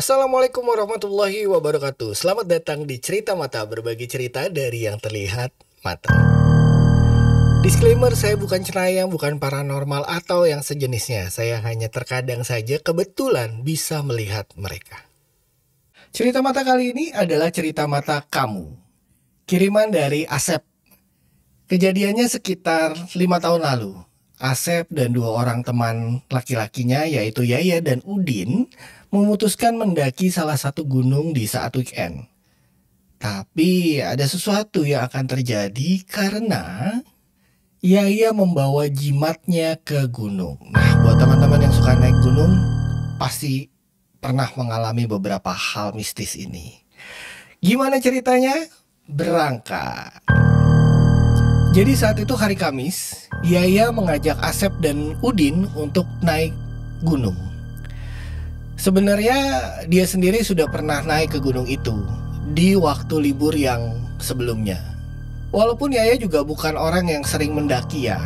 Assalamualaikum warahmatullahi wabarakatuh. Selamat datang di Cerita Mata, berbagi cerita dari yang terlihat mata. Disclaimer, saya bukan cenayang, bukan paranormal atau yang sejenisnya. Saya hanya terkadang saja kebetulan bisa melihat mereka. Cerita Mata kali ini adalah cerita mata kamu. Kiriman dari Asep. Kejadiannya sekitar 5 tahun lalu. Asep dan 2 orang teman laki-lakinya yaitu Yaya dan Udin memutuskan mendaki salah satu gunung di saat weekend. Tapi ada sesuatu yang akan terjadi karena Yaya membawa jimatnya ke gunung. Nah, buat teman-teman yang suka naik gunung pasti pernah mengalami beberapa hal mistis ini. Gimana ceritanya? Berangkat. Jadi saat itu hari Kamis, Yaya mengajak Asep dan Udin untuk naik gunung. Sebenarnya dia sendiri sudah pernah naik ke gunung itu di waktu libur yang sebelumnya. Walaupun Yaya juga bukan orang yang sering mendaki ya,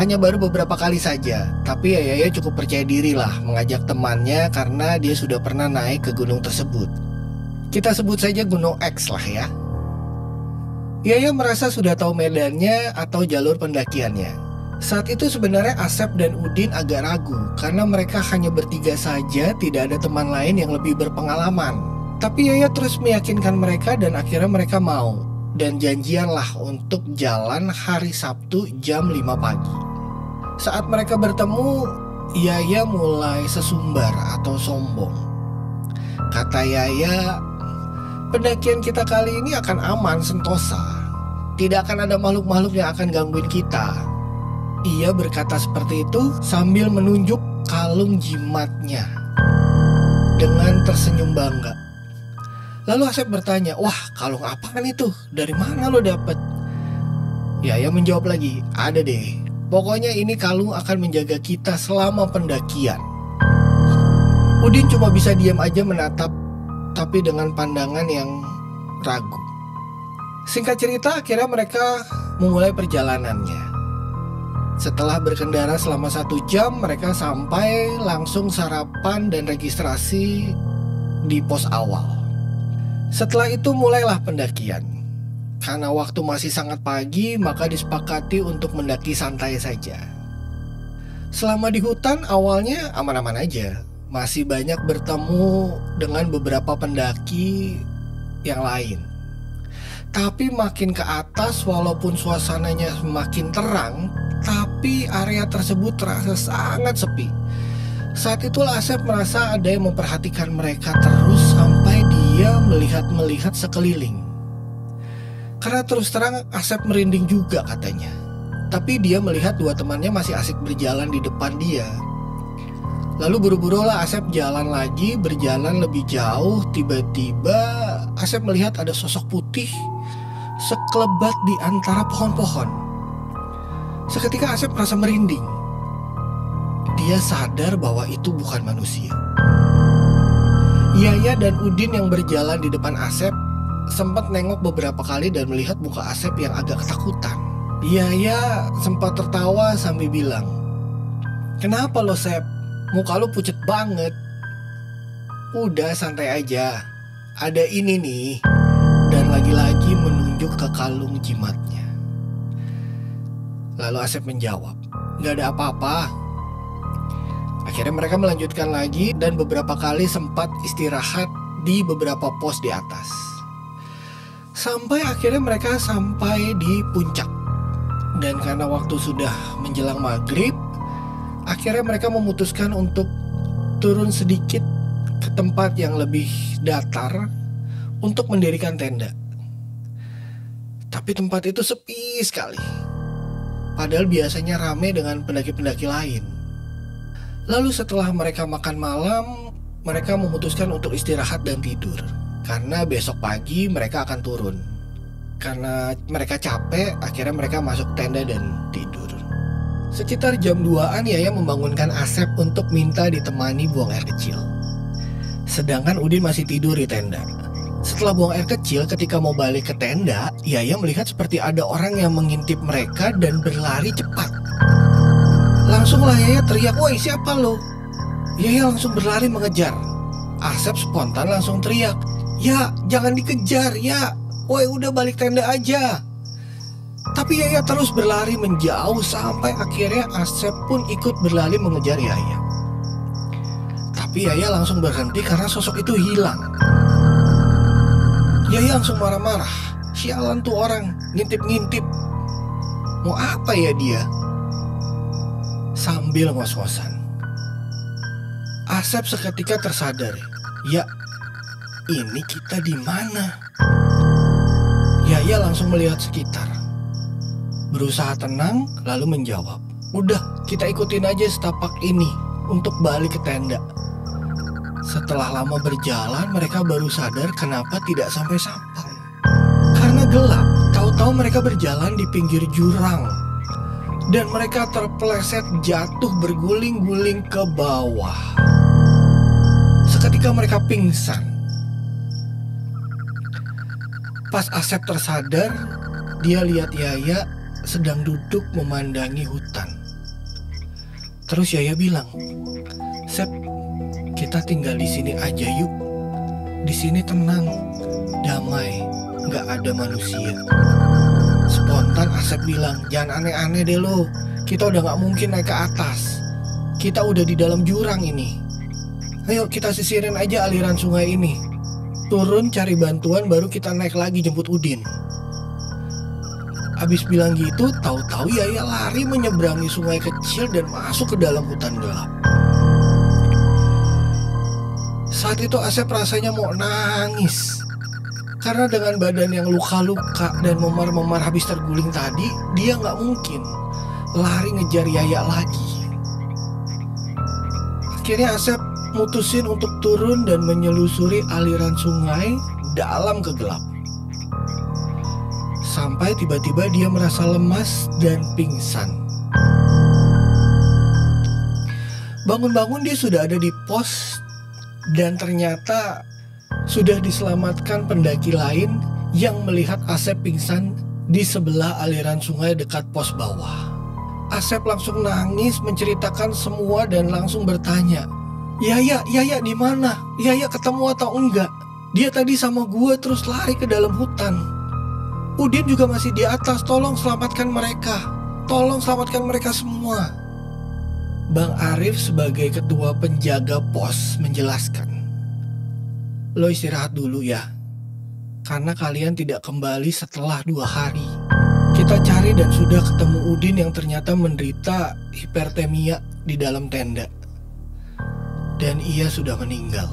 hanya baru beberapa kali saja. Tapi Yaya cukup percaya diri lah mengajak temannya karena dia sudah pernah naik ke gunung tersebut. Kita sebut saja Gunung X lah ya. Yaya merasa sudah tahu medannya atau jalur pendakiannya. Saat itu sebenarnya Asep dan Udin agak ragu karena mereka hanya bertiga saja, tidak ada teman lain yang lebih berpengalaman. Tapi Yaya terus meyakinkan mereka dan akhirnya mereka mau. Dan janjianlah untuk jalan hari Sabtu jam 5 pagi. Saat mereka bertemu, Yaya mulai sesumbar atau sombong. Kata Yaya, pendakian kita kali ini akan aman sentosa. Tidak akan ada makhluk-makhluk yang akan gangguin kita. Ia berkata seperti itu sambil menunjuk kalung jimatnya dengan tersenyum bangga. Lalu Asep bertanya, "Wah, kalung apaan itu? Dari mana lo dapet?" Yaya menjawab lagi, "Ada deh. Pokoknya ini kalung akan menjaga kita selama pendakian." Udin cuma bisa diam aja menatap, tapi dengan pandangan yang ragu. Singkat cerita, akhirnya mereka memulai perjalanannya. Setelah berkendara selama 1 jam, mereka sampai langsung sarapan dan registrasi di pos awal. Setelah itu mulailah pendakian. Karena waktu masih sangat pagi, maka disepakati untuk mendaki santai saja. Selama di hutan awalnya aman-aman aja. Masih banyak bertemu dengan beberapa pendaki yang lain. Tapi makin ke atas, walaupun suasananya semakin terang, tapi area tersebut terasa sangat sepi. Saat itulah Asep merasa ada yang memperhatikan mereka terus sampai dia melihat-melihat sekeliling. Karena terus terang Asep merinding juga katanya. Tapi dia melihat 2 temannya masih asik berjalan di depan dia. Lalu buru-burulah Asep jalan lagi, berjalan lebih jauh. Tiba-tiba Asep melihat ada sosok putih sekelebat di antara pohon-pohon. Seketika Asep merasa merinding. Dia sadar bahwa itu bukan manusia. Yaya dan Udin yang berjalan di depan Asep sempat nengok beberapa kali dan melihat muka Asep yang agak ketakutan. Yaya sempat tertawa sambil bilang, "Kenapa lo, Sep? Muka lo pucet banget." "Udah santai aja. Ada ini nih." Dan lagi-lagi menunjuk ke kalung jimatnya. Lalu Asep menjawab, "Gak ada apa-apa." Akhirnya mereka melanjutkan lagi dan beberapa kali sempat istirahat di beberapa pos di atas. Sampai akhirnya mereka sampai di puncak. Dan karena waktu sudah menjelang maghrib, akhirnya mereka memutuskan untuk turun sedikit ke tempat yang lebih datar untuk mendirikan tenda. Tapi tempat itu sepi sekali. Padahal biasanya ramai dengan pendaki-pendaki lain. Lalu setelah mereka makan malam, mereka memutuskan untuk istirahat dan tidur. Karena besok pagi mereka akan turun. Karena mereka capek, akhirnya mereka masuk tenda dan tidur. Sekitar jam 2-an Yaya membangunkan Asep untuk minta ditemani buang air kecil. Sedangkan Udin masih tidur di tenda. Setelah buang air kecil, ketika mau balik ke tenda, Yaya melihat seperti ada orang yang mengintip mereka dan berlari cepat. Langsunglah Yaya teriak, "Woi, siapa lo?" Yaya langsung berlari mengejar. Asep spontan langsung teriak, "Ya, jangan dikejar, ya. Woi, udah balik tenda aja." Tapi Yaya terus berlari menjauh sampai akhirnya Asep pun ikut berlari mengejar Yaya. Tapi Yaya langsung berhenti karena sosok itu hilang. Yaya langsung marah-marah. Sialan tuh orang, ngintip-ngintip. Mau apa ya dia? Sambil ngos-ngosan, Asep seketika tersadar. Ya, ini kita di mana? Yaya langsung melihat sekitar. Berusaha tenang, lalu menjawab, "Udah, kita ikutin aja setapak ini untuk balik ke tenda." Setelah lama berjalan, mereka baru sadar kenapa tidak sampai-sampai. Karena gelap, tahu-tahu mereka berjalan di pinggir jurang. Dan mereka terpeleset jatuh berguling-guling ke bawah. Seketika mereka pingsan. Pas Asep tersadar, dia lihat Yaya sedang duduk memandangi hutan. Terus Yaya bilang, "Sep, kita tinggal di sini aja yuk. Di sini tenang, damai, nggak ada manusia." Spontan Asep bilang, "Jangan aneh-aneh deh lo. Kita udah nggak mungkin naik ke atas. Kita udah di dalam jurang ini. Ayo kita sisirin aja aliran sungai ini. Turun cari bantuan baru kita naik lagi jemput Udin." Abis bilang gitu, tahu-tahu Yaya lari menyeberangi sungai kecil dan masuk ke dalam hutan gelap. Saat itu Asep rasanya mau nangis. Karena dengan badan yang luka-luka dan memar-memar habis terguling tadi, dia nggak mungkin lari ngejar Yaya lagi. Akhirnya Asep mutusin untuk turun dan menyelusuri aliran sungai dalam kegelap. Sampai tiba-tiba dia merasa lemas dan pingsan. Bangun-bangun dia sudah ada di pos dan ternyata sudah diselamatkan pendaki lain yang melihat Asep pingsan di sebelah aliran sungai dekat pos bawah. Asep langsung nangis menceritakan semua dan langsung bertanya, Yaya di mana? Yaya ketemu atau enggak? Dia tadi sama gue terus lari ke dalam hutan. Udin juga masih di atas, tolong selamatkan mereka. Tolong selamatkan mereka semua." Bang Arif sebagai ketua penjaga pos menjelaskan, "Lo istirahat dulu ya, karena kalian tidak kembali setelah 2 hari. Kita cari dan sudah ketemu Udin yang ternyata menderita hipertemia di dalam tenda. Dan ia sudah meninggal.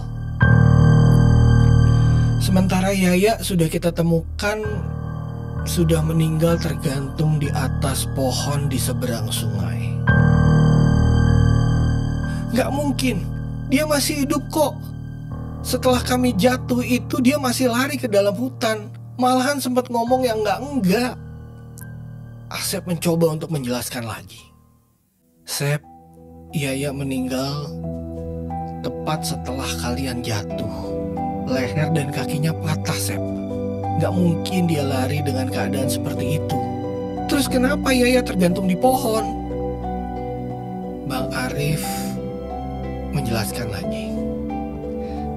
Sementara Yaya sudah kita temukan sudah meninggal tergantung di atas pohon di seberang sungai." "Gak mungkin, dia masih hidup kok. Setelah kami jatuh itu dia masih lari ke dalam hutan. Malahan sempat ngomong yang enggak." Asep mencoba untuk menjelaskan lagi. "Sep, Yaya meninggal tepat setelah kalian jatuh. Leher dan kakinya patah, Sep. Gak mungkin dia lari dengan keadaan seperti itu. Terus kenapa Yaya tergantung di pohon?" Bang Arif menjelaskan lagi.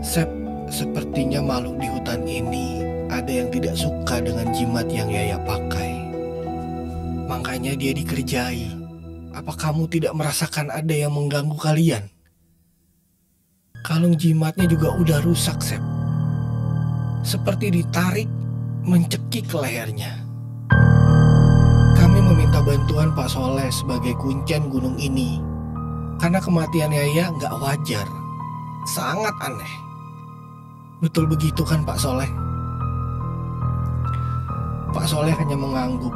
"Sep, sepertinya makhluk di hutan ini ada yang tidak suka dengan jimat yang Yaya pakai. Makanya dia dikerjai. Apa kamu tidak merasakan ada yang mengganggu kalian? Kalung jimatnya juga udah rusak, Sep. Seperti ditarik, mencekik lehernya. Kami meminta bantuan Pak Soleh sebagai kuncen gunung ini. Karena kematian Yaya gak wajar. Sangat aneh. Betul begitu kan Pak Soleh?" Pak Soleh hanya mengangguk,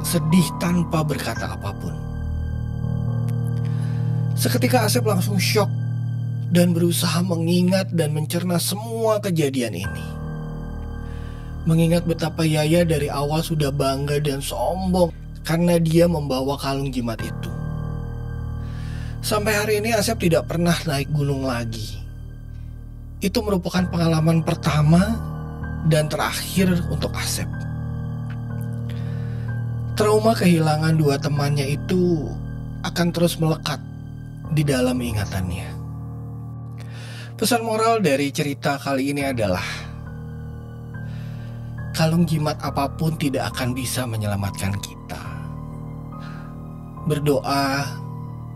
sedih tanpa berkata apapun. Seketika Asep langsung syok dan berusaha mengingat dan mencerna semua kejadian ini. Mengingat betapa Yaya dari awal sudah bangga dan sombong karena dia membawa kalung jimat itu. Sampai hari ini Asep tidak pernah naik gunung lagi. Itu merupakan pengalaman pertama dan terakhir untuk Asep. Trauma kehilangan 2 temannya itu akan terus melekat di dalam ingatannya. Pesan moral dari cerita kali ini adalah kalung jimat apapun tidak akan bisa menyelamatkan kita. Berdoa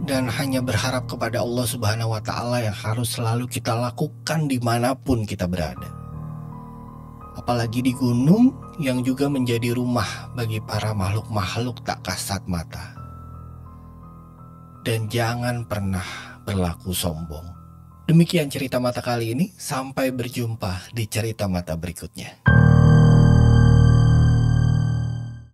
dan hanya berharap kepada Allah Subhanahu wa Ta'ala yang harus selalu kita lakukan dimanapun kita berada. Apalagi di gunung yang juga menjadi rumah bagi para makhluk-makhluk tak kasat mata. Dan jangan pernah berlaku sombong. Demikian cerita mata kali ini, sampai berjumpa di cerita mata berikutnya.